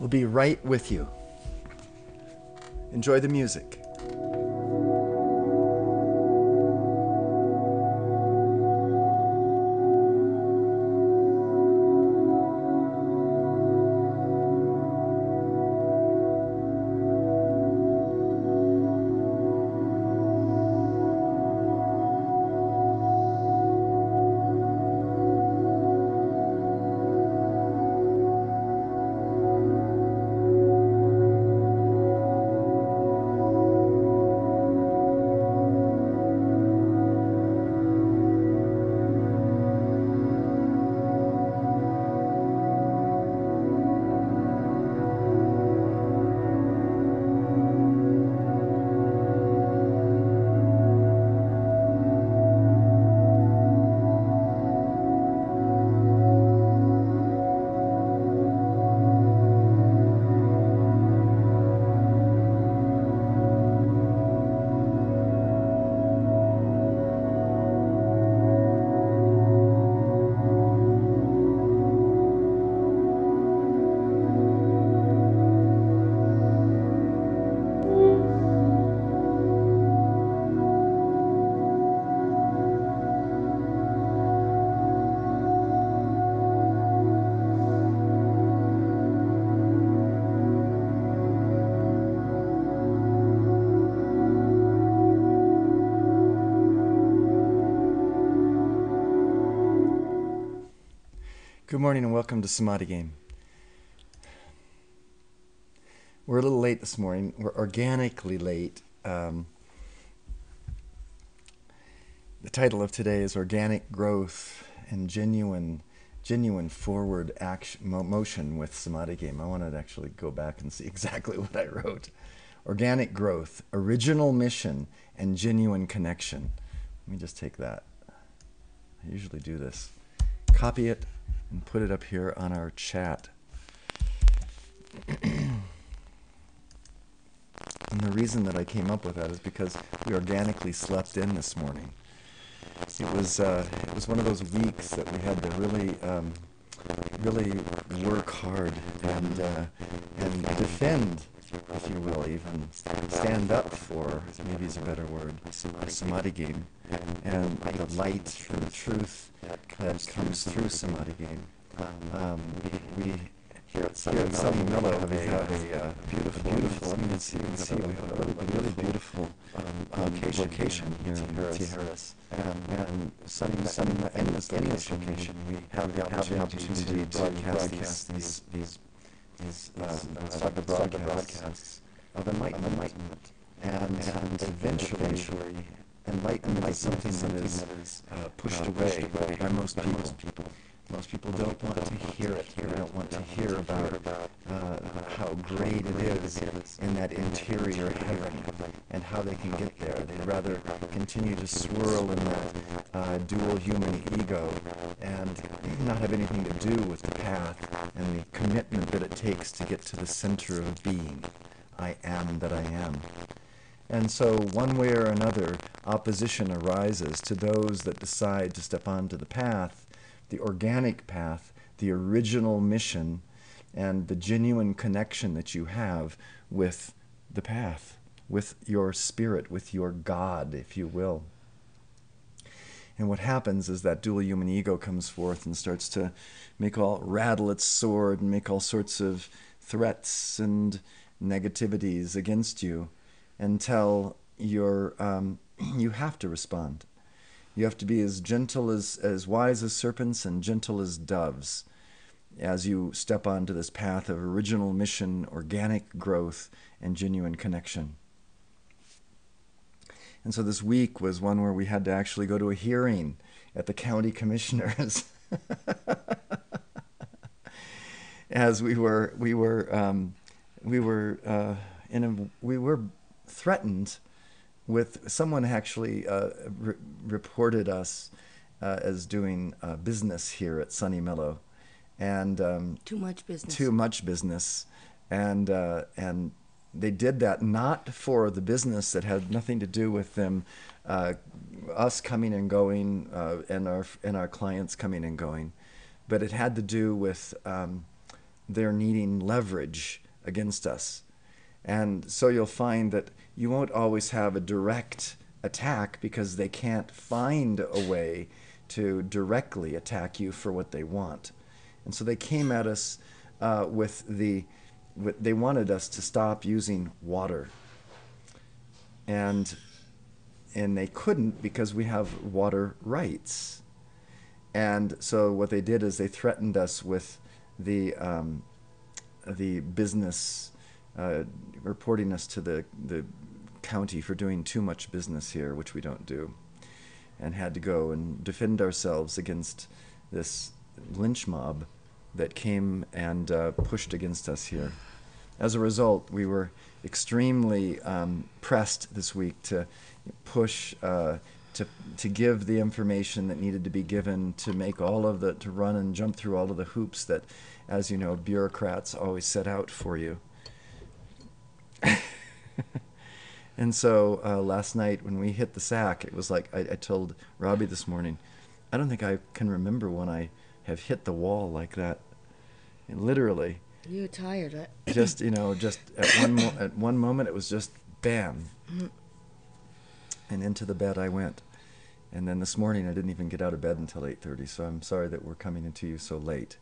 We'll be right with you. Enjoy the music. Good morning and welcome to Samadhi Game. We're a little late this morning. We're organically late. The title of today is Organic Growth and Genuine Forward Action Motion with Samadhi Game. I wanted to actually go back and see exactly what I wrote. Organic Growth, Original Mission, and Genuine Connection. Let me just take that. I usually do this. Copy it and put it up here on our chat. And the reason that I came up with that is because we organically slept in this morning. It was one of those weeks that we had to really work hard and defend, if you will, even stand up for, maybe is a better word, Samadhi Game, and the light and the truth that comes through Samadhi Game. We here at Sunny Mellow have a beautiful, you can see we have a really beautiful location here in Tijeras. And Sunny in this location, we have the opportunity to broadcast these Sangha broadcasts of enlightenment. And eventually, enlightenment is something that is pushed away by most people. Most people don't want to hear it. They don't want to hear about how great it is in that interior heaven and how they can get there. They'd rather continue to swirl in that dual human ego and not have anything to do with the path and the commitment that it takes to get to the center of being. I am that I am. And so one way or another, opposition arises to those that decide to step onto the path, the organic path, the original mission, and the genuine connection that you have with the path, with your spirit, with your God, if you will. And what happens is that dual human ego comes forth and starts to rattle its sword and make all sorts of threats and negativities against you until you have to respond. You have to be as gentle as wise as serpents and gentle as doves as you step onto this path of original mission, organic growth, and genuine connection. And so this week was one where we had to actually go to a hearing at the county commissioners as we were threatened with someone actually reported us as doing business here at Sunny Mellow, and too much business. Too much business, and they did that not for the business that had nothing to do with them, us coming and going, and our clients coming and going, but it had to do with they're needing leverage against us. And so you'll find that you won't always have a direct attack because they can't find a way to directly attack you for what they want. And so they came at us they wanted us to stop using water. And they couldn't because we have water rights. And so what they did is they threatened us with the business, reporting us to the county for doing too much business here, which we don't do, and had to go and defend ourselves against this lynch mob that came and pushed against us here. As a result, we were extremely pressed this week to push, to give the information that needed to be given, to make to run and jump through all of the hoops that, as you know, bureaucrats always set out for you. And so last night when we hit the sack, it was like I told Robbie this morning, I don't think I can remember when I have hit the wall like that. And literally. You were tired, right? Just, just at one moment it was just bam. And into the bed I went. And then this morning I didn't even get out of bed until 8:30, so I'm sorry that we're coming into you so late.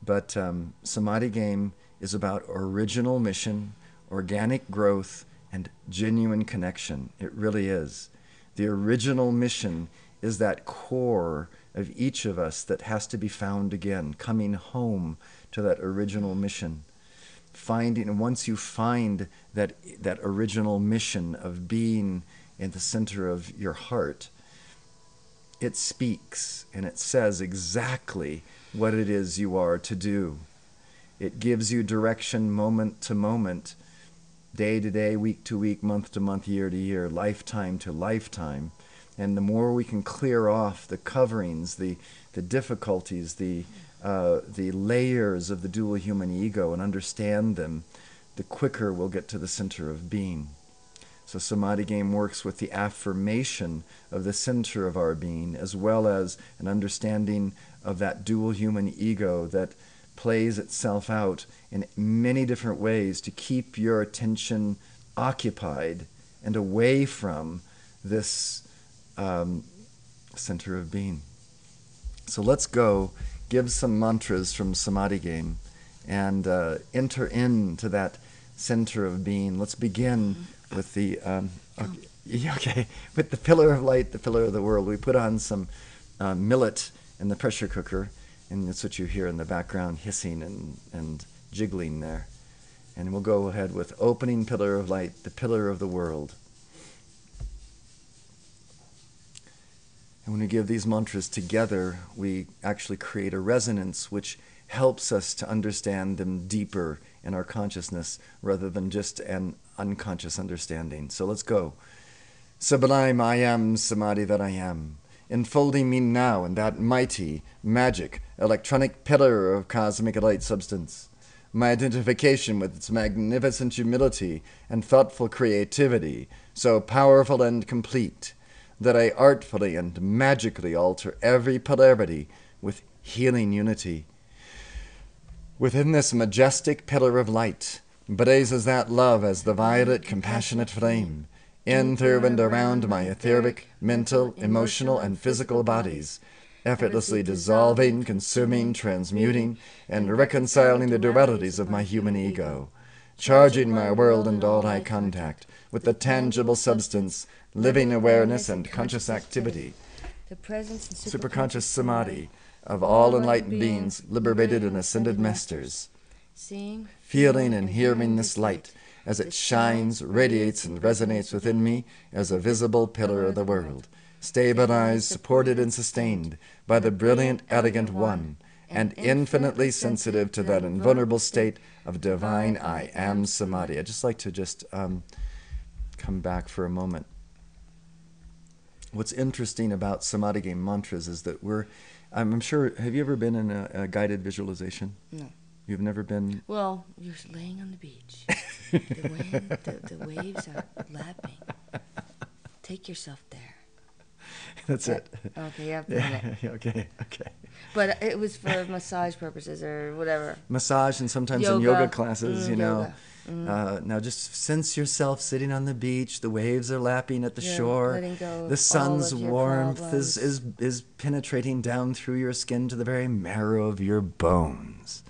But Samadhi Game is about original mission, organic growth, and genuine connection. It really is. The original mission is that core of each of us that has to be found again, coming home to that original mission. And once you find that original mission of being in the center of your heart, it speaks and it says exactly what it is you are to do. It gives you direction moment to moment, day to day, week to week, month to month, year to year, lifetime to lifetime. And the more we can clear off the coverings, the difficulties, the layers of the dual human ego and understand them, the quicker we'll get to the center of being. So Samadhi Game works with the affirmation of the center of our being, as well as an understanding of that dual human ego that plays itself out in many different ways to keep your attention occupied and away from this center of being. So let's go give some mantras from Samadhi Game and enter into that center of being. Let's begin with the with the pillar of light, the pillar of the world. We put on some millet in the pressure cooker, and that's what you hear in the background, hissing and jiggling there. And we'll go ahead with opening pillar of light, the pillar of the world. And when we give these mantras together, we actually create a resonance which helps us to understand them deeper in our consciousness rather than just an unconscious understanding. So let's go. Sublime I am, Samadhi that I am, enfolding me now in that mighty, magic, electronic pillar of cosmic light substance. My identification with its magnificent humility and thoughtful creativity, so powerful and complete, that I artfully and magically alter every polarity with healing unity. Within this majestic pillar of light blazes that love as the violet, compassionate flame, in, through, and around my etheric, mental, emotional, and physical bodies, effortlessly dissolving, consuming, transmuting, and reconciling the dualities of my human ego, charging my world and all eye contact with the tangible substance, living awareness, and conscious activity, the presence and superconscious samadhi of all enlightened beings, liberated and ascended masters, seeing, feeling, and hearing this light as it shines, radiates, and resonates within me as a visible pillar of the world, stabilized, supported, and sustained by the brilliant, elegant One, and infinitely sensitive to that invulnerable state of divine I am Samadhi. I'd just like to come back for a moment. What's interesting about Samadhi Game mantras is that I'm sure, have you ever been in a guided visualization? No. You've never been? Well, you're laying on the beach. The waves are lapping. Take yourself there. That's it. Okay, yeah, I've done it. Okay, okay. But it was for massage purposes or whatever. Massage and sometimes in yoga classes, you know. Yoga. Now just sense yourself sitting on the beach. The waves are lapping at the You're shore. letting go of The sun's all of your warmth problems. is penetrating down through your skin to the very marrow of your bones.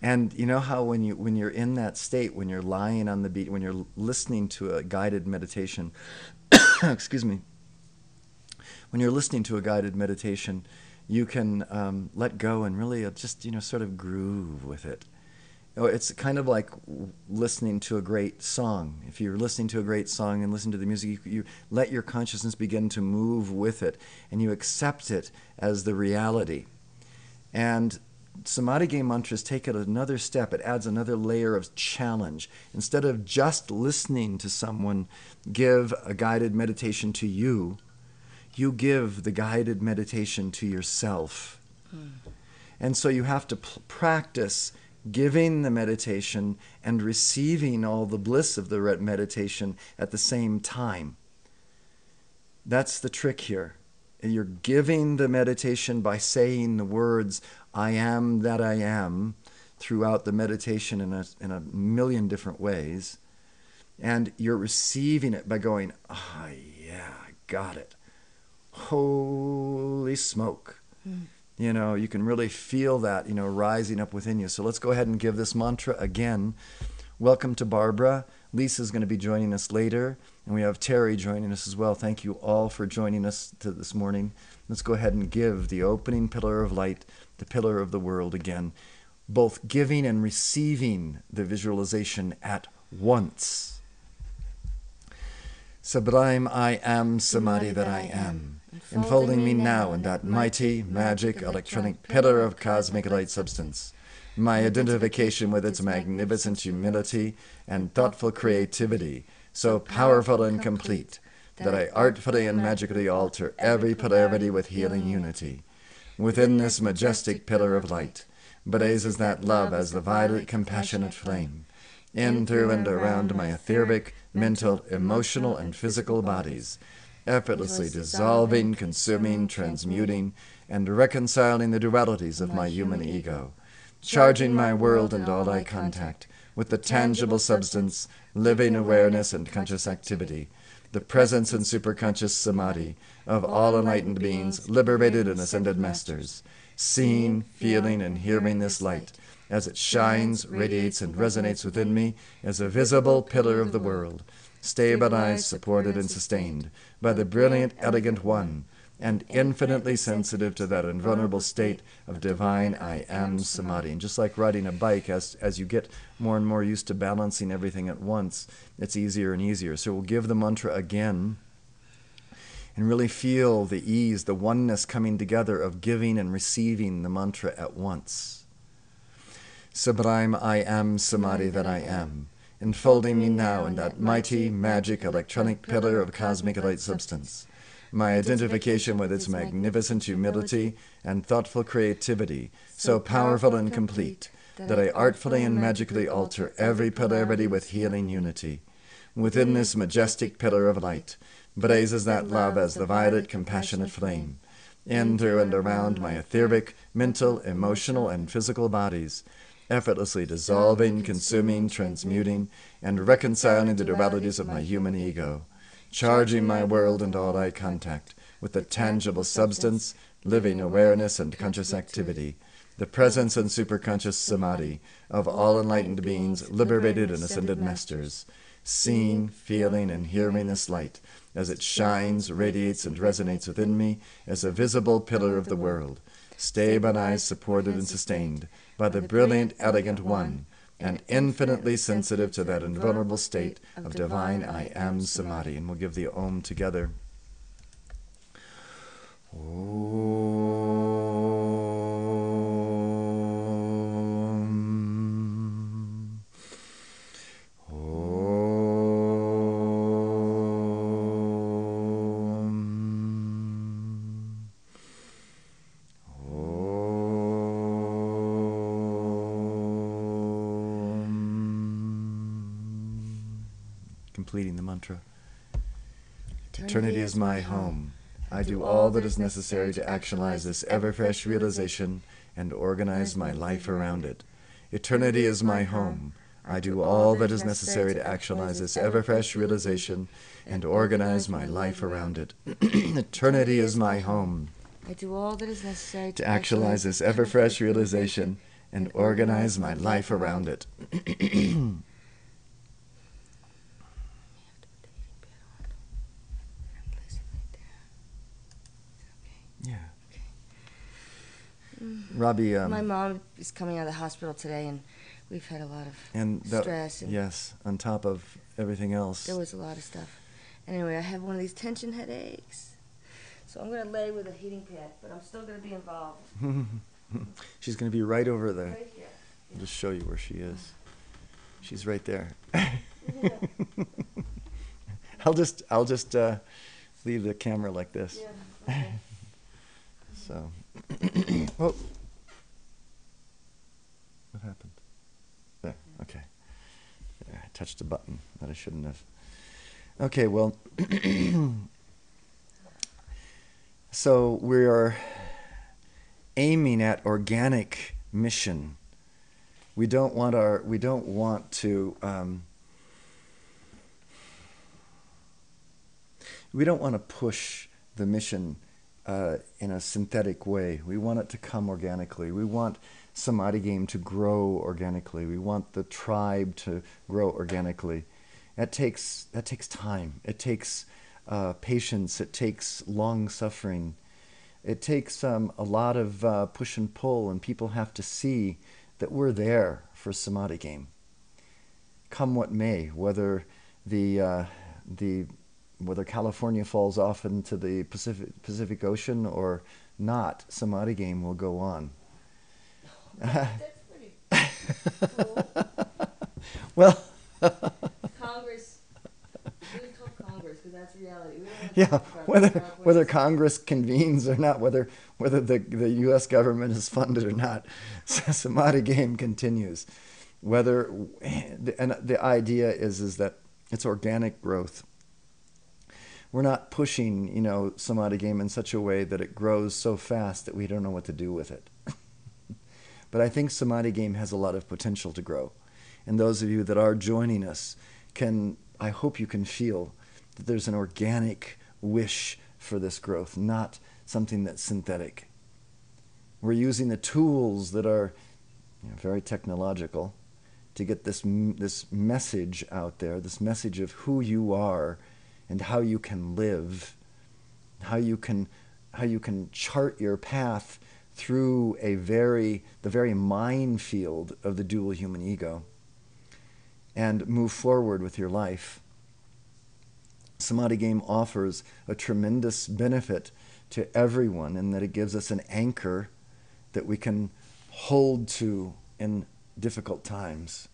And you know how when you're in that state, when you're lying on the beach, when you're listening to a guided meditation, excuse me, when you're listening to a guided meditation, you can let go and really just, sort of groove with it. It's kind of like listening to a great song. If you're listening to a great song and listen to the music, you let your consciousness begin to move with it, and you accept it as the reality. And Samadhi game mantras take it another step. It adds another layer of challenge. Instead of just listening to someone give a guided meditation to you, you give the guided meditation to yourself. And so you have to practice giving the meditation and receiving all the bliss of the meditation at the same time. That's the trick here. You're giving the meditation by saying the words, I am that I am, throughout the meditation in a million different ways. And you're receiving it by going, ah, yeah, I got it. Holy smoke. You can really feel that, rising up within you. So let's go ahead and give this mantra again. Welcome to Barbara. Lisa's going to be joining us later, and we have Terry joining us as well. Thank you all for joining us this morning. Let's go ahead and give the opening pillar of light, the pillar of the world again, both giving and receiving the visualization at once. Sublime I am, Samadhi that I am, enfolding me now in that mighty, magic, electronic pillar of cosmic light substance. My identification with its magnificent humility and thoughtful creativity, so powerful and complete, that I artfully and magically alter every polarity with healing unity. Within this majestic pillar of light, blazes that love as the violet, compassionate flame, in, through, and around my etheric, mental, emotional, and physical bodies, effortlessly dissolving, consuming, transmuting, and reconciling the dualities of my human ego, charging my world and all I contact with the tangible substance, living awareness, and conscious activity, the presence and superconscious samadhi of all enlightened beings, liberated and ascended masters, seeing, feeling, and hearing this light as it shines, radiates, and resonates within me as a visible pillar of the world, stabilized, supported, and sustained by the brilliant, elegant one, and infinitely sensitive to that invulnerable state of divine I am Samadhi. And just like riding a bike, as you get more and more used to balancing everything at once, it's easier and easier. So we'll give the mantra again and really feel the ease, the oneness coming together of giving and receiving the mantra at once. Sublime I am Samadhi that I am, enfolding me now in that mighty, magic, electronic pillar of cosmic light substance. My identification with its magnificent humility and thoughtful creativity, so powerful and complete, that I artfully and magically alter every polarity with healing unity. Within this majestic pillar of light, blazes that love as the violet, compassionate flame, in, through, and around my etheric, mental, emotional, and physical bodies, effortlessly dissolving, consuming, transmuting, and reconciling the dualities of my human ego, charging my world and all I contact with the tangible substance, living awareness, and conscious activity, the presence and superconscious samadhi of all enlightened beings, liberated and ascended masters, seeing, feeling, and hearing this light as it shines, radiates, and resonates within me as a visible pillar of the world, stabilized, supported, and sustained by the brilliant, elegant one, and infinitely sensitive to that invulnerable state of divine I am Samadhi. And we'll give the Om together. Om. Completing the mantra. Eternity is my home, I do all that is necessary to actualize this ever-fresh realization and organize my life around it. Eternity is my home. I do all that is necessary to actualize this ever-fresh realization and organize my life around it. Eternity is my home. I do all that is necessary To actualize this ever-fresh realization and organize my life around it. Yeah. Robbie, My mom is coming out of the hospital today, and we've had a lot of stress. And yes, on top of everything else. there was a lot of stuff. Anyway, I have one of these tension headaches. So I'm going to lay with a heating pad, but I'm still going to be involved. She's going to be right over there. Right here. I'll just show you where she is. She's right there. Yeah. I'll just leave the camera like this. Yeah. Okay. So, oh, what happened? There. Okay. There, I touched a button that I shouldn't have. Okay. Well, so we are aiming at organic mission. We don't want to push the mission in a synthetic way. We want it to come organically. We want Samadhi Game to grow organically. We want the tribe to grow organically. That takes time. It takes patience. It takes long suffering. It takes a lot of push and pull, and people have to see that we're there for Samadhi Game. Come what may, whether whether California falls off into the Pacific Ocean or not, Samadhi Game will go on. That's pretty cool. Well, Congress. We call Congress because that's reality. We don't have to yeah, talk about whether Congress convenes or not, whether the U.S. government is funded or not, Samadhi Game continues. And the idea is that it's organic growth. We're not pushing, Samadhi Game in such a way that it grows so fast that we don't know what to do with it. But I think Samadhi Game has a lot of potential to grow. And those of you that are joining us I hope you can feel that there's an organic wish for this growth, not something that's synthetic. We're using the tools that are very technological to get this message out there, this message of who you are and how you can live, how you can chart your path through the very minefield of the dual human ego and move forward with your life. Samadhi Game offers a tremendous benefit to everyone in that it gives us an anchor that we can hold to in difficult times.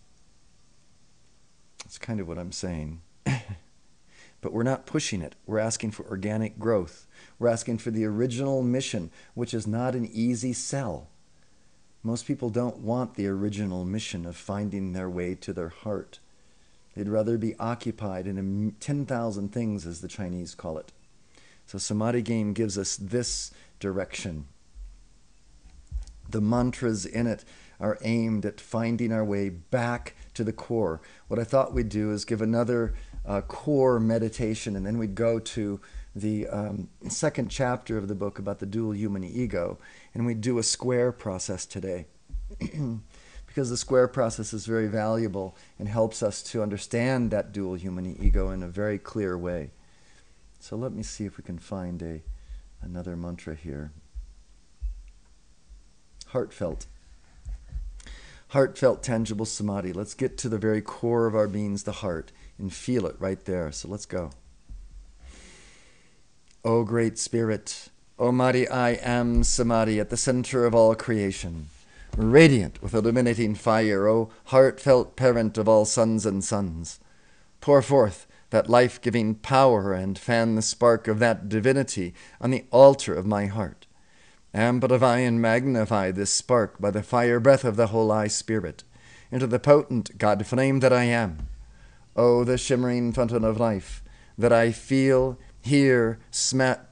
That's kind of what I'm saying. But we're not pushing it. We're asking for organic growth. We're asking for the original mission, which is not an easy sell. Most people don't want the original mission of finding their way to their heart. They'd rather be occupied in 10,000 things, as the Chinese call it. So Samadhi Game gives us this direction. The mantras in it are aimed at finding our way back to the core. What I thought we'd do is give another core meditation, and then we'd go to the second chapter of the book about the dual human ego, and we'd do a square process today. Because the square process is very valuable and helps us to understand that dual human ego in a very clear way. So let me see if we can find another mantra here. Heartfelt. Heartfelt, tangible samadhi. Let's get to the very core of our beings, the heart, and feel it right there. So let's go. O Great Spirit, O mighty I Am Samadhi at the center of all creation, radiant with illuminating fire, O heartfelt parent of all sons and sons, pour forth that life-giving power and fan the spark of that divinity on the altar of my heart. Amplify and magnify this spark by the fire breath of the Holy Spirit into the potent God flame that I am. O the shimmering fountain of life that I feel, hear,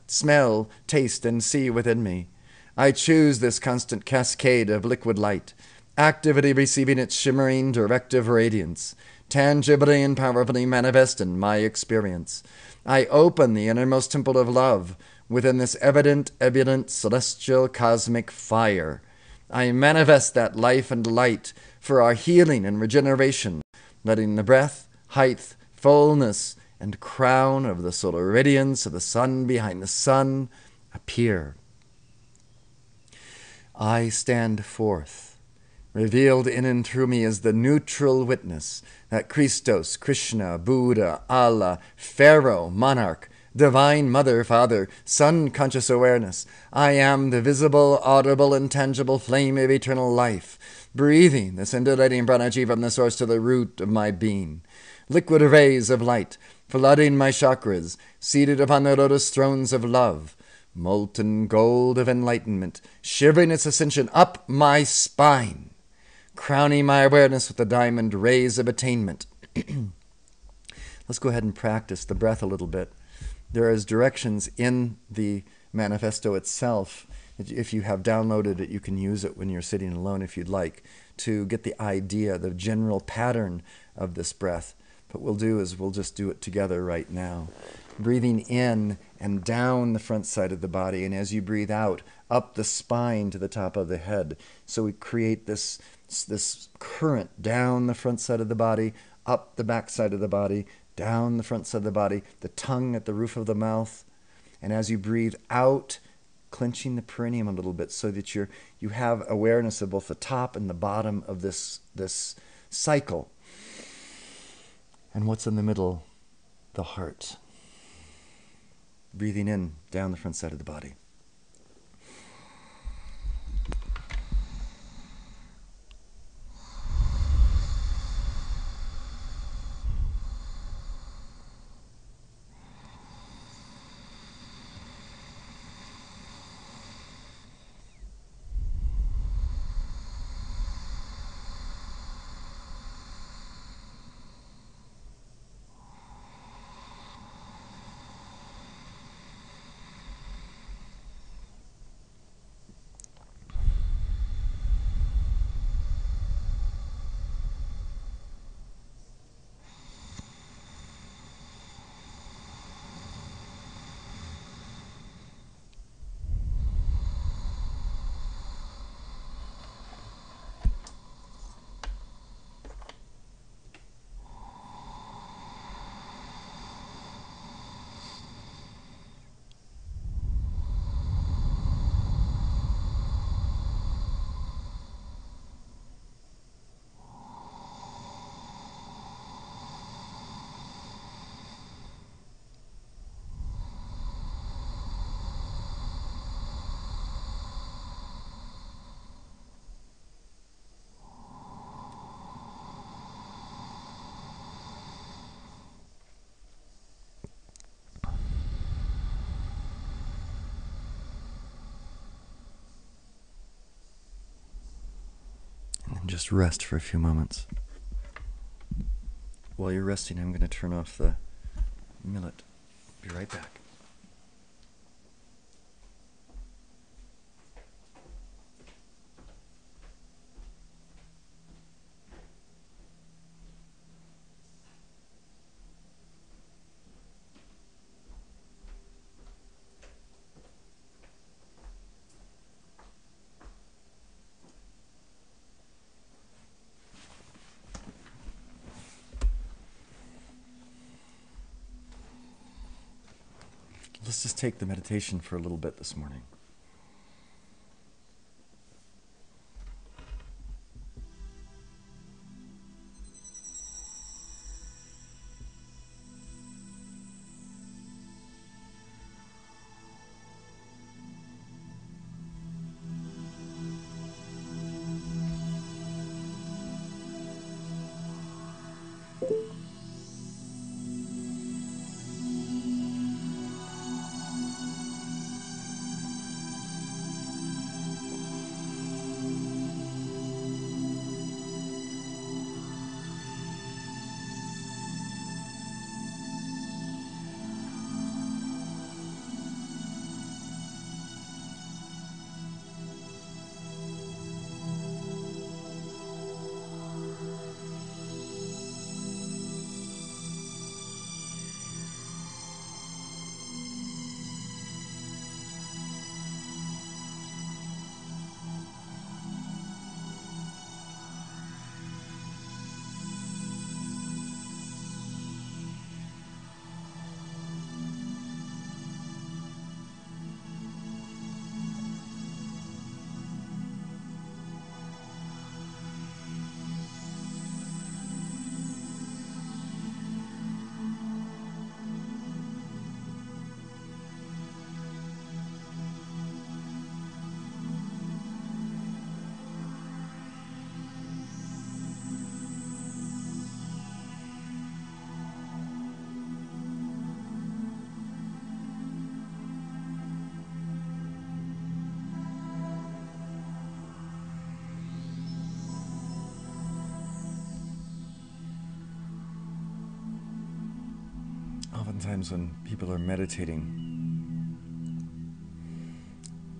smell, taste, and see within me. I choose this constant cascade of liquid light, activity receiving its shimmering directive radiance, tangibly and powerfully manifest in my experience. I open the innermost temple of love within this evident, ebullient, celestial, cosmic fire. I manifest that life and light for our healing and regeneration, letting the breadth, height, fullness, and crown of the solar radiance of the sun behind the sun appear. I stand forth. Revealed in and through me is the neutral witness that Christos, Krishna, Buddha, Allah, Pharaoh, Monarch, Divine Mother, Father, Sun conscious awareness. I am the visible, audible, and tangible flame of eternal life, breathing this undulating pranachi from the source to the root of my being. Liquid rays of light, flooding my chakras, seated upon the lotus thrones of love. Molten gold of enlightenment, shivering its ascension up my spine, crowning my awareness with the diamond rays of attainment. Let's go ahead and practice the breath a little bit. There is directions in the manifesto itself. If you have downloaded it, you can use it when you're sitting alone if you'd like, to get the idea, the general pattern of this breath. What we'll do is we'll just do it together right now. Breathing in and down the front side of the body, and as you breathe out, up the spine to the top of the head. So we create this current down the front side of the body, up the back side of the body, down the front side of the body, the tongue at the roof of the mouth. And as you breathe out, clenching the perineum a little bit so that you have awareness of both the top and the bottom of this cycle. And what's in the middle? The heart. Breathing in, down the front side of the body. Just rest for a few moments. While you're resting, I'm going to turn off the millet. Be right back. Let's just take the meditation for a little bit this morning. Oftentimes when people are meditating,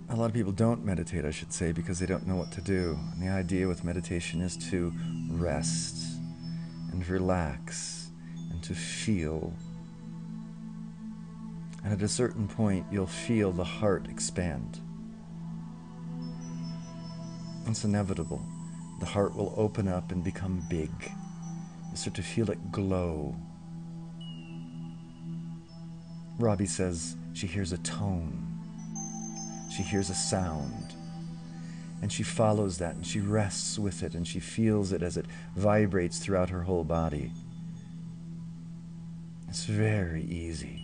a lot of people don't meditate, I should say, because they don't know what to do. And the idea with meditation is to rest and relax and to feel. And at a certain point, you'll feel the heart expand. It's inevitable. The heart will open up and become big. You start to feel it glow. Robbie says she hears a tone. She hears a sound. And she follows that and she rests with it and she feels it as it vibrates throughout her whole body. It's very easy.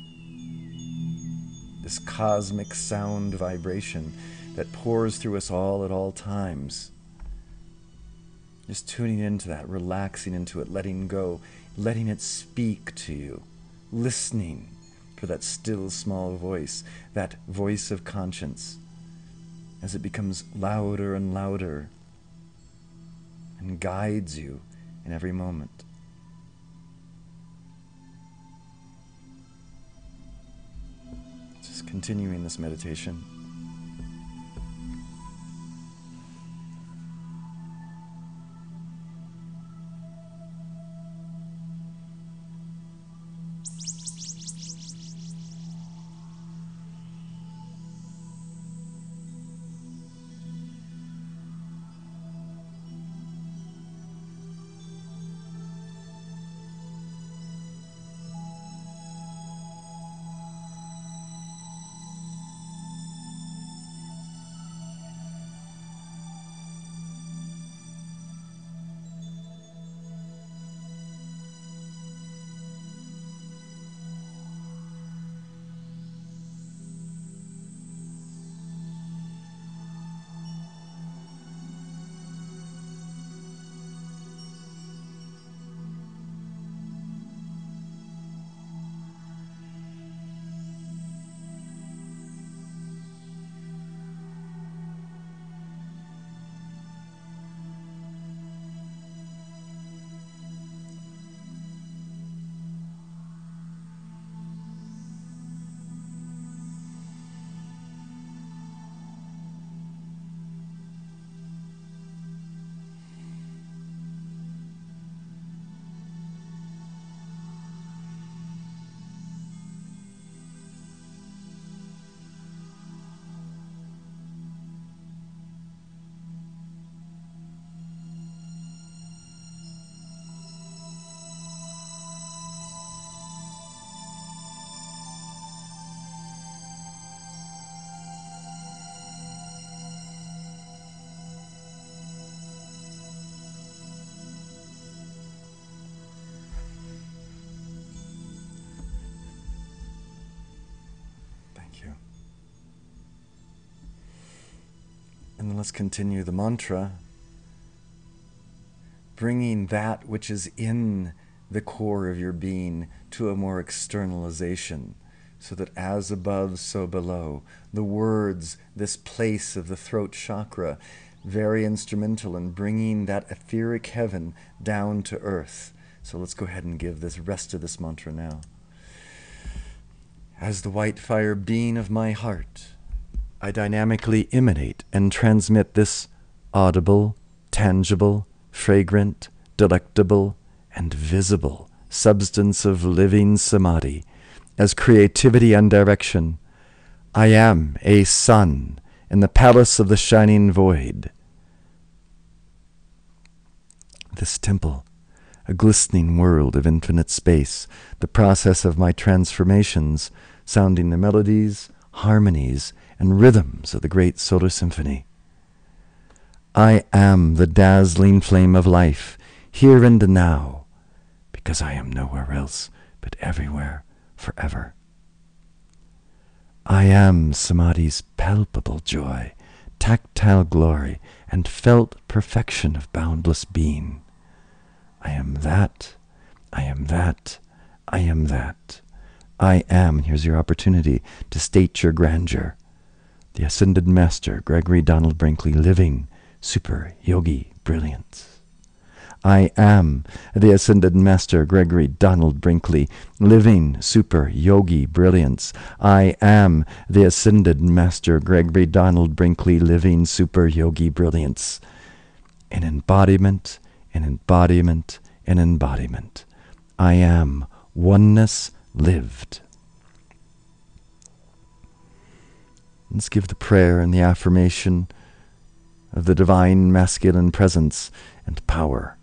This cosmic sound vibration that pours through us all at all times. Just tuning into that, relaxing into it, letting go, letting it speak to you, listening for that still small voice, that voice of conscience, as it becomes louder and louder and guides you in every moment. Just continuing this meditation. And then let's continue the mantra, bringing that which is in the core of your being to a more externalization, so that as above, so below. The words, this place of the throat chakra, very instrumental in bringing that etheric heaven down to earth. So let's go ahead and give this rest of this mantra now. As the white fire being of my heart, I dynamically emanate and transmit this audible, tangible, fragrant, delectable, and visible substance of living samadhi as creativity and direction. I am a sun in the palace of the shining void. This temple, a glistening world of infinite space, the process of my transformations, sounding the melodies, harmonies, and rhythms of the great solar symphony. I am the dazzling flame of life, here and now, because I am nowhere else but everywhere, forever. I am Samadhi's palpable joy, tactile glory, and felt perfection of boundless being. I am that, I am that, I am that. I am, here's your opportunity to state your grandeur. The Ascended Master, Gregory Donald Brinkley, living super yogi brilliance. I am the Ascended Master Gregory Donald Brinkley, living super yogi brilliance. I am the Ascended Master Gregory Donald Brinkley, living super yogi brilliance. An embodiment, an embodiment, an embodiment. I am oneness lived. Let's give the prayer and the affirmation of the divine masculine presence and power.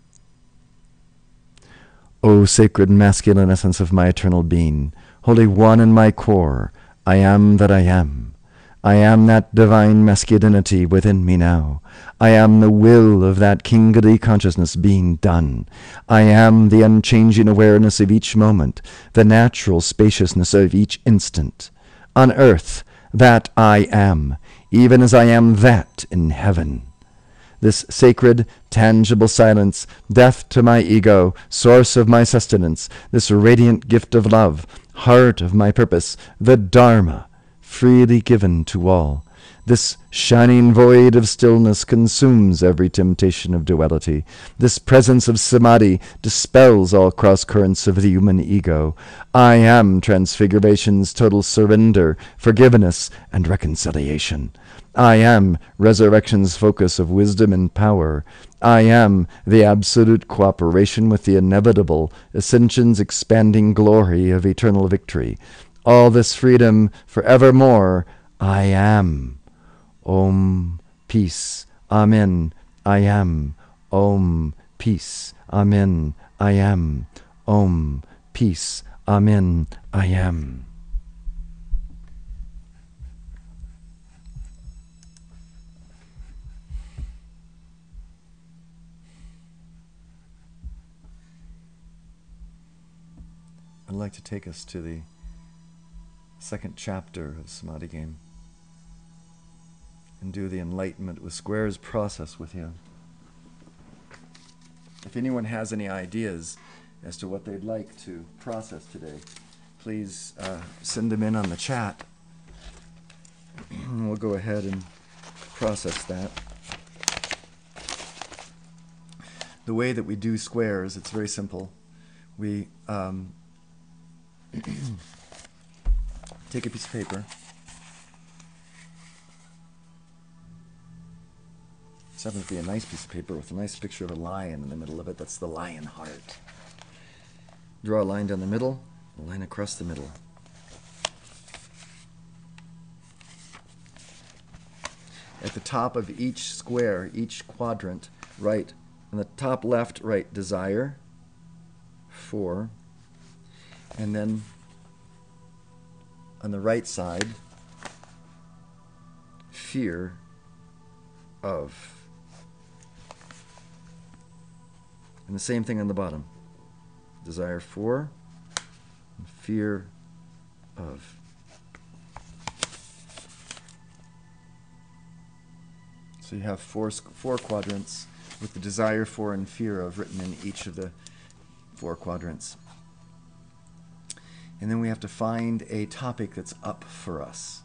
O sacred masculine essence of my eternal being, Holy One in my core, I am that I am. I am that divine masculinity within me now. I am the will of that kingly consciousness being done. I am the unchanging awareness of each moment, the natural spaciousness of each instant. On earth, that I am, even as I am that in heaven. This sacred, tangible silence, death to my ego, source of my sustenance, this radiant gift of love, heart of my purpose, the Dharma, freely given to all. This shining void of stillness consumes every temptation of duality. This presence of samadhi dispels all cross-currents of the human ego. I am transfiguration's total surrender, forgiveness, and reconciliation. I am resurrection's focus of wisdom and power. I am the absolute cooperation with the inevitable, ascension's expanding glory of eternal victory. All this freedom forevermore, I am. Om, peace, amen, I am. Om, peace, amen, I am. Om, peace, amen, I am. I'd like to take us to the second chapter of Samadhi Game and do the enlightenment with squares process with you. If anyone has any ideas as to what they'd like to process today, please send them in on the chat. We'll go ahead and process that. The way that we do squares, it's very simple. We take a piece of paper. This happens to be a nice piece of paper with a nice picture of a lion in the middle of it. That's the lion heart. Draw a line down the middle, a line across the middle. At the top of each square, each quadrant, write, on the top left, write desire, 4, and then on the right side, fear of. And the same thing on the bottom. Desire 4, and fear of. So you have four quadrants with the desire for and fear of written in each of the 4 quadrants. And then we have to find a topic that's up for us.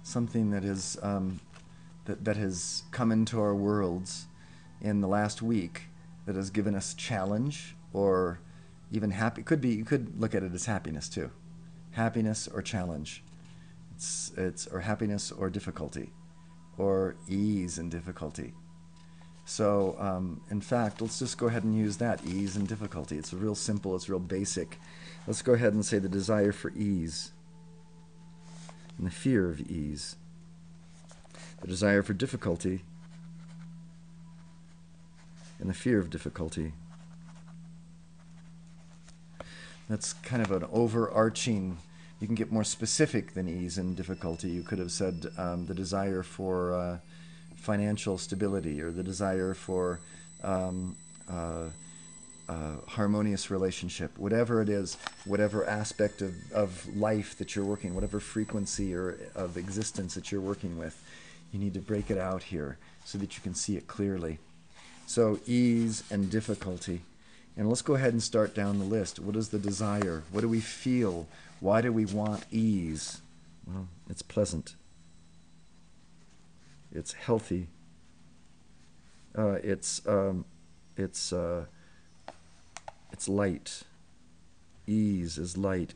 Something that is that has come into our worlds in the last week that has given us challenge or even happy. You could look at it as happiness too. Happiness or challenge. It's or happiness or difficulty, or ease and difficulty. So in fact, let's just go ahead and use that, ease and difficulty. It's real simple, it's real basic. Let's go ahead and say the desire for ease and the fear of ease. The desire for difficulty and the fear of difficulty. That's kind of an overarching. You can get more specific than ease and difficulty. You could have said the desire for financial stability, or the desire for harmonious relationship, whatever it is, whatever aspect of life that you're working, whatever frequency or of existence that you're working with, you need to break it out here so that you can see it clearly. So ease and difficulty. And let's go ahead and start down the list. What is the desire? What do we feel? Why do we want ease? Well, it's pleasant. It's healthy. It's it's light. Ease is light.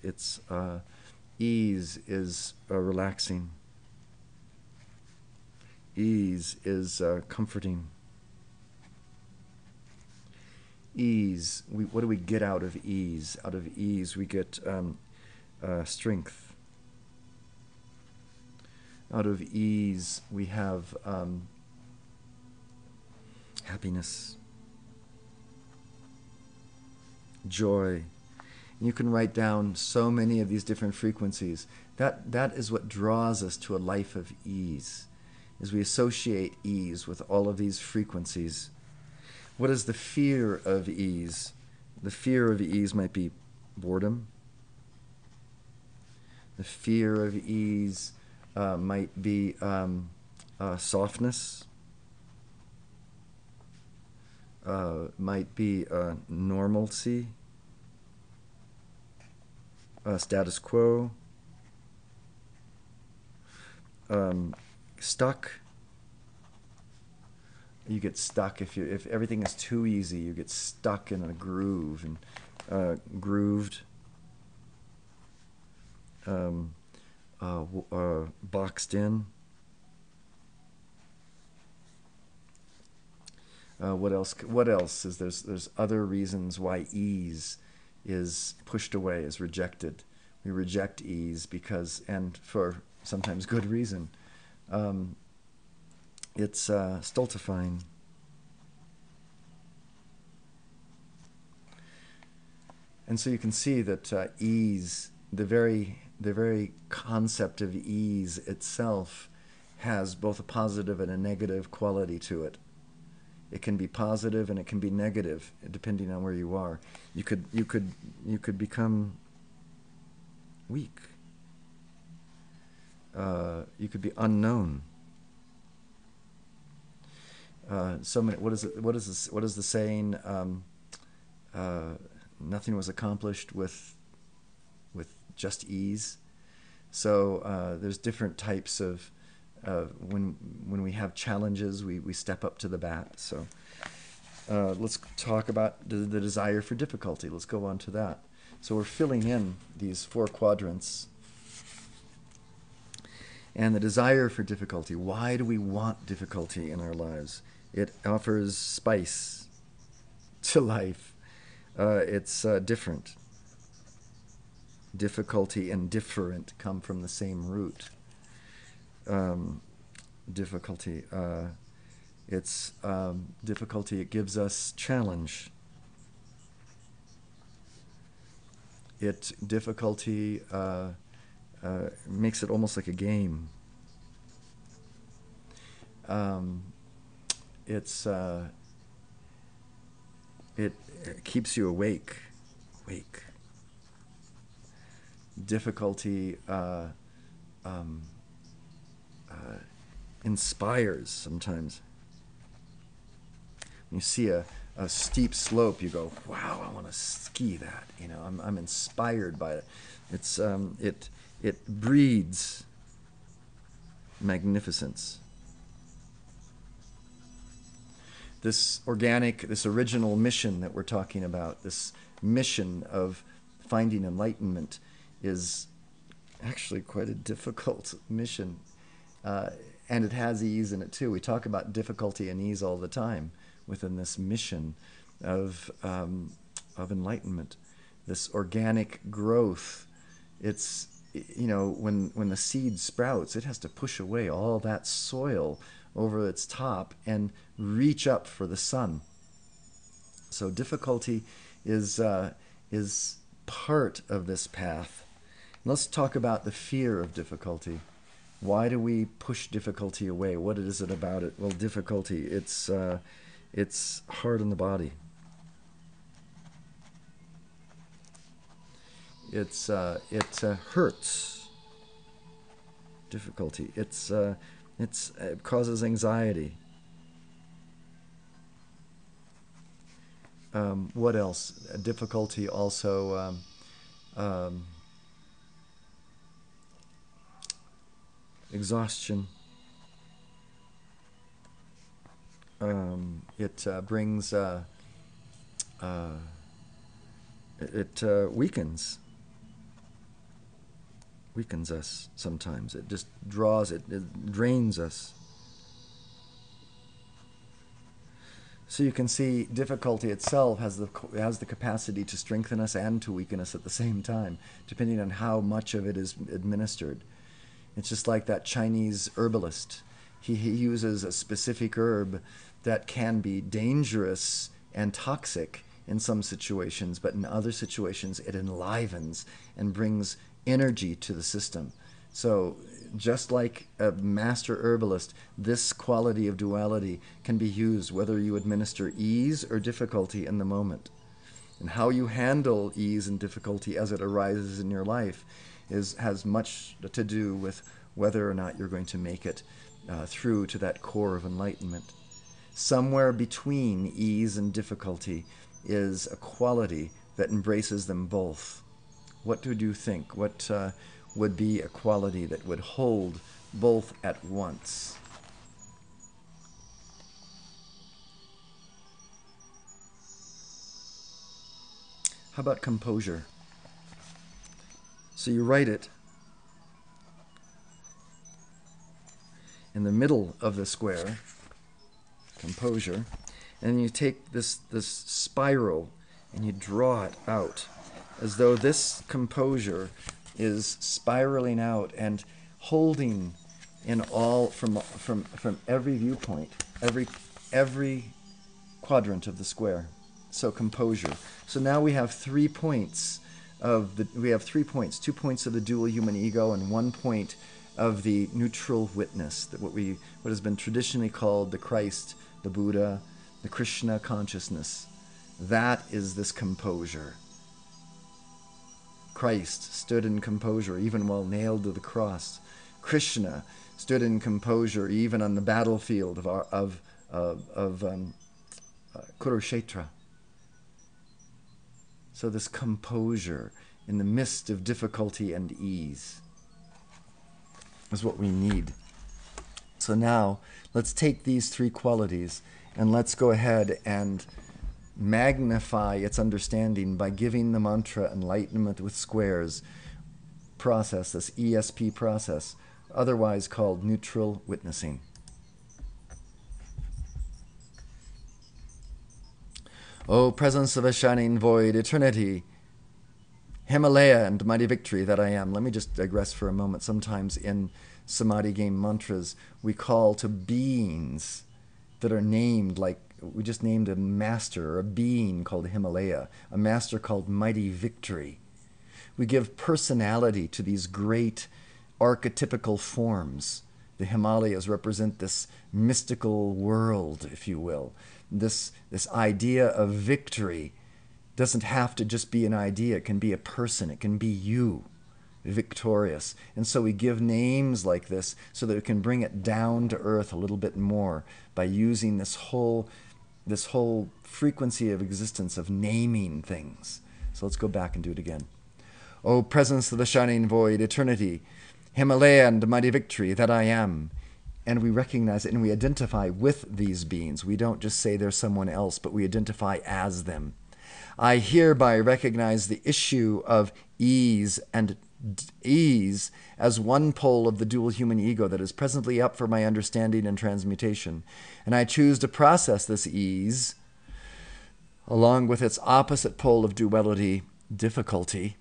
Ease is relaxing. Ease is comforting. Ease. What do we get out of ease? Out of ease, we get strength. Out of ease, we have happiness, joy. And you can write down so many of these different frequencies. That is what draws us to a life of ease, is we associate ease with all of these frequencies. What is the fear of ease? The fear of ease might be boredom. The fear of ease might be softness. Might be normalcy, status quo, stuck. You get stuck if everything is too easy. You get stuck in a groove and grooved, boxed in. What else? What else is there's other reasons why ease is pushed away, is rejected. We reject ease because, and for sometimes good reason. It's stultifying. And so you can see that ease, the very concept of ease itself, has both a positive and a negative quality to it. It can be positive and it can be negative, depending on where you are. You could become weak. You could be unknown. So many. What is the saying? Nothing was accomplished with just ease. So there's different types of when we have challenges, we step up to the bat. So let's talk about the desire for difficulty. Let's go on to that. So we're filling in these 4 quadrants. And the desire for difficulty. Why do we want difficulty in our lives? It offers spice to life. It's different. Difficulty and different come from the same root. Difficulty. It's difficulty. It gives us challenge. Difficulty makes it almost like a game. It keeps you awake. Difficulty inspires sometimes. When you see a steep slope, you go, "Wow, I want to ski that." You know, I'm inspired by it. It breeds magnificence. This original mission that we're talking about, this mission of finding enlightenment, is actually quite a difficult mission. And it has ease in it too. We talk about difficulty and ease all the time within this mission of enlightenment, this organic growth. It's, you know, when the seed sprouts, it has to push away all that soil over its top and reach up for the sun. So difficulty is part of this path. Let's talk about the fear of difficulty. Why do we push difficulty away? What is it about it? Well, difficulty, it's hard on the body. It hurts. Difficulty. It causes anxiety. What else? Difficulty also exhaustion. It brings weakens us sometimes. It just draws, it drains us. So you can see difficulty itself has the capacity to strengthen us and to weaken us at the same time, depending on how much of it is administered. It's just like that Chinese herbalist. He uses a specific herb that can be dangerous and toxic in some situations, but in other situations it enlivens and brings energy to the system. So just like a master herbalist, this quality of duality can be used whether you administer ease or difficulty in the moment. And how you handle ease and difficulty as it arises in your life has much to do with whether or not you're going to make it through to that core of enlightenment. Somewhere between ease and difficulty is a quality that embraces them both. What would you think? What would be a quality that would hold both at once? How about composure? So you write it in the middle of the square, composure, and you take this spiral and you draw it out as though this composure is spiraling out and holding in all from every viewpoint, every quadrant of the square. So composure. So now we have 3 points of the 2 points of the dual human ego and 1 point of the neutral witness, that what has been traditionally called the Christ, the Buddha, the Krishna consciousness. That is this composure. Christ stood in composure even while nailed to the cross. Krishna stood in composure even on the battlefield of Kurukshetra. So this composure in the midst of difficulty and ease is what we need. So now let's take these 3 qualities and let's go ahead and magnify its understanding by giving the mantra enlightenment with squares process, this ESP process, otherwise called neutral witnessing. O presence of a shining void, eternity, Himalaya and mighty victory that I am. Let me just digress for a moment. Sometimes in Samadhi game mantras, we call to beings that are named, like we just named a master or a being called Himalaya, a master called mighty victory. We give personality to these great archetypical forms. The Himalayas represent this mystical world, if you will. This idea of victory doesn't have to just be an idea. It can be a person. It can be you, victorious. And so we give names like this so that we can bring it down to earth a little bit more by using this whole frequency of existence of naming things. So let's go back and do it again. O presence of the shining void, eternity, Himalaya and mighty victory that I am. And we recognize it and we identify with these beings. We don't just say they're someone else, but we identify as them. I hereby recognize the issue of ease and ease as one pole of the dual human ego that is presently up for my understanding and transmutation. And I choose to process this ease along with its opposite pole of duality, difficulty,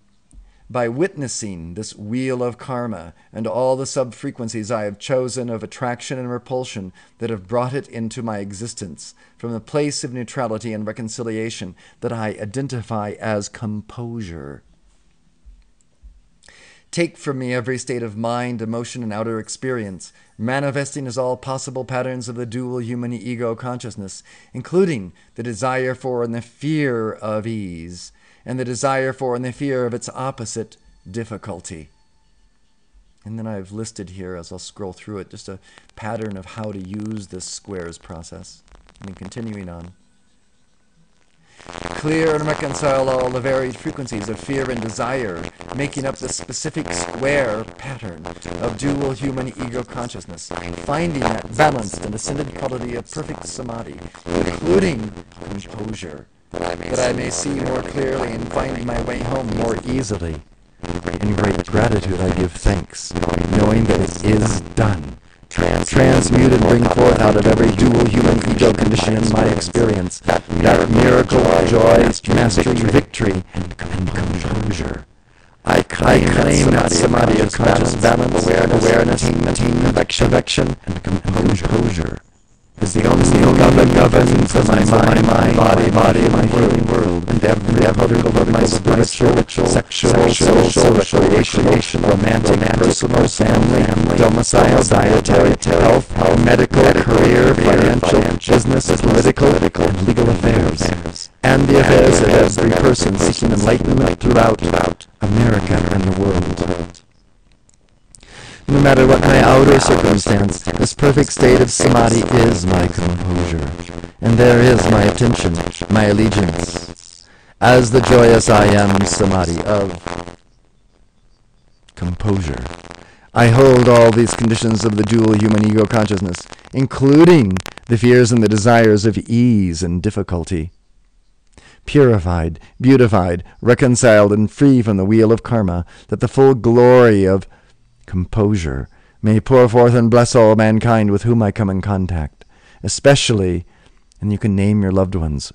by witnessing this wheel of karma and all the sub-frequencies I have chosen of attraction and repulsion that have brought it into my existence from the place of neutrality and reconciliation that I identify as composure. Take from me every state of mind, emotion, and outer experience, manifesting as all possible patterns of the dual human ego consciousness, including the desire for and the fear of ease, and the desire for and the fear of its opposite, difficulty. And then I've listed here, as I'll scroll through it, just a pattern of how to use this squares process. And then continuing on. Clear and reconcile all the varied frequencies of fear and desire, making up the specific square pattern of dual human ego consciousness, finding that balanced and ascended quality of perfect samadhi, including composure, that I may see more clearly and find my way home more easily. In great gratitude I give thanks, knowing that it is done. Transmute and bring forth out of every dual human ego condition in my experience that miracle, joy, mastery, victory, and composure. I claim that samadhi is conscious balance, awareness, attainment, affection, and composure is the only that governs my mind, body, and my world, and every particle of my spiritual, sexual, social, recreation, romantic, personal, family, domicile, dietary, health, medical, career, financial, business, political, and legal affairs, and the affairs of every person seeking enlightenment throughout America and the world. No matter what my outer circumstance, this perfect state of samadhi is my composure, and there is my attention, my allegiance, as the joyous I am samadhi of composure. I hold all these conditions of the dual human ego consciousness, including the fears and the desires of ease and difficulty, purified, beautified, reconciled, and free from the wheel of karma, that the full glory of composure may pour forth and bless all mankind with whom I come in contact, especially, and you can name your loved ones,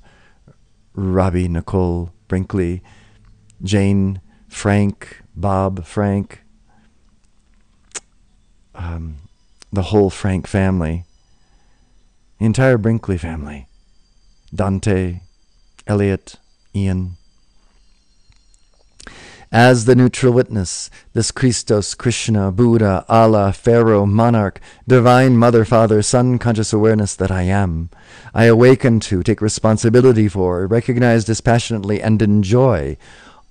Robbie, Nicole, Brinkley, Jane, Frank, Bob, Frank, the whole Frank family, the entire Brinkley family, Dante, Elliot, Ian. As the neutral witness, this Christos, Krishna, Buddha, Allah, Pharaoh, monarch, divine mother, father, son, conscious awareness that I am, I awaken to, take responsibility for, recognize dispassionately, and enjoy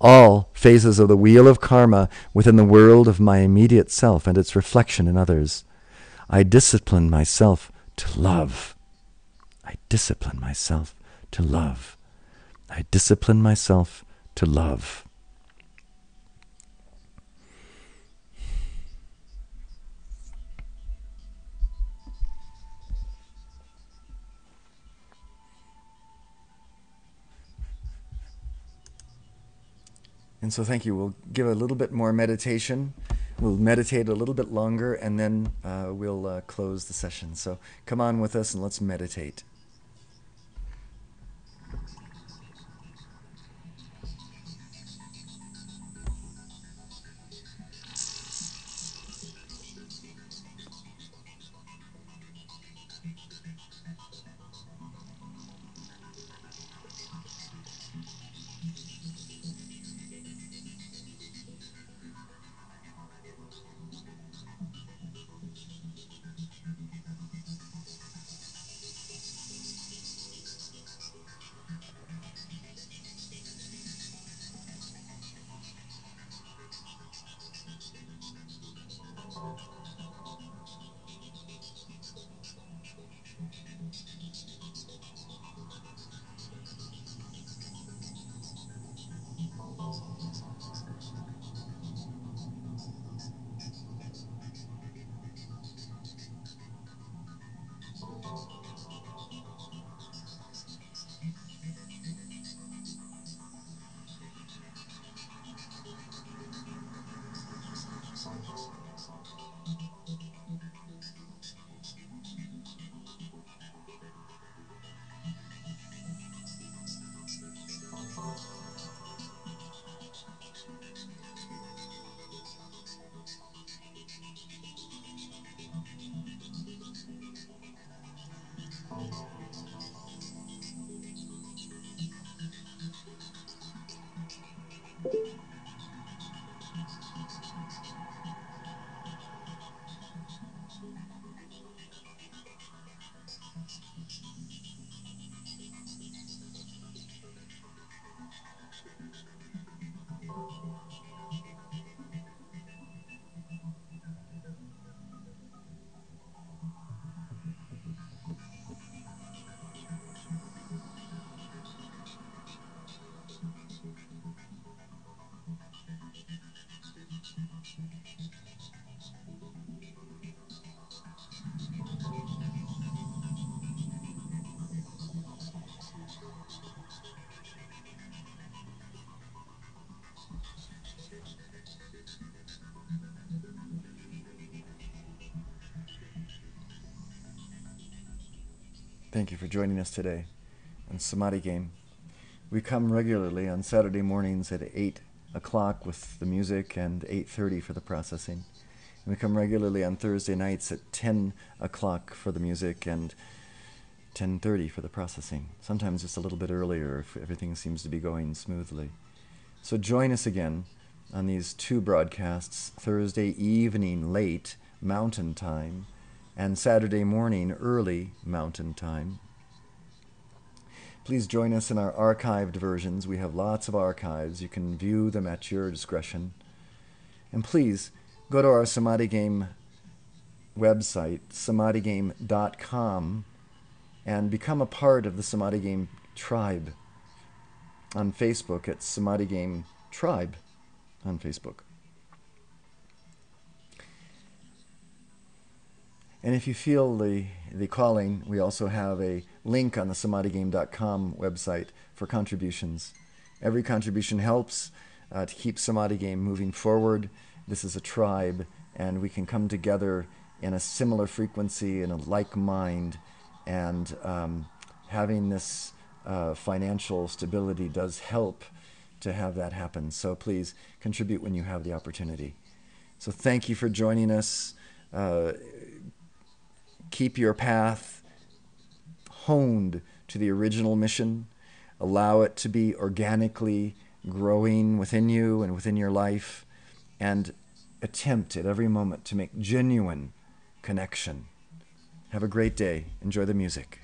all phases of the wheel of karma within the world of my immediate self and its reflection in others. I discipline myself to love. I discipline myself to love. I discipline myself to love. And so thank you. We'll give a little bit more meditation. We'll meditate a little bit longer, and then we'll close the session. So come on with us and let's meditate. Thank you for joining us today on Samadhi Game. We come regularly on Saturday mornings at 8 o'clock with the music and 8:30 for the processing. And we come regularly on Thursday nights at 10 o'clock for the music and 10:30 for the processing. Sometimes just a little bit earlier if everything seems to be going smoothly. So join us again on these two broadcasts, Thursday evening late Mountain Time and Saturday morning early Mountain Time. Please join us in our archived versions. We have lots of archives. You can view them at your discretion. And please go to our Samadhi Game website, samadhigame.com, and become a part of the Samadhi Game tribe on Facebook at Samadhi Game Tribe on Facebook. And if you feel the calling, we also have a link on the samadhigame.com website for contributions. Every contribution helps to keep Samadhi Game moving forward. This is a tribe, and we can come together in a similar frequency, in a like mind, and having this financial stability does help to have that happen. So please contribute when you have the opportunity. So thank you for joining us. Keep your path honed to the original mission. Allow it to be organically growing within you and within your life, and attempt at every moment to make genuine connection. Have a great day. Enjoy the music.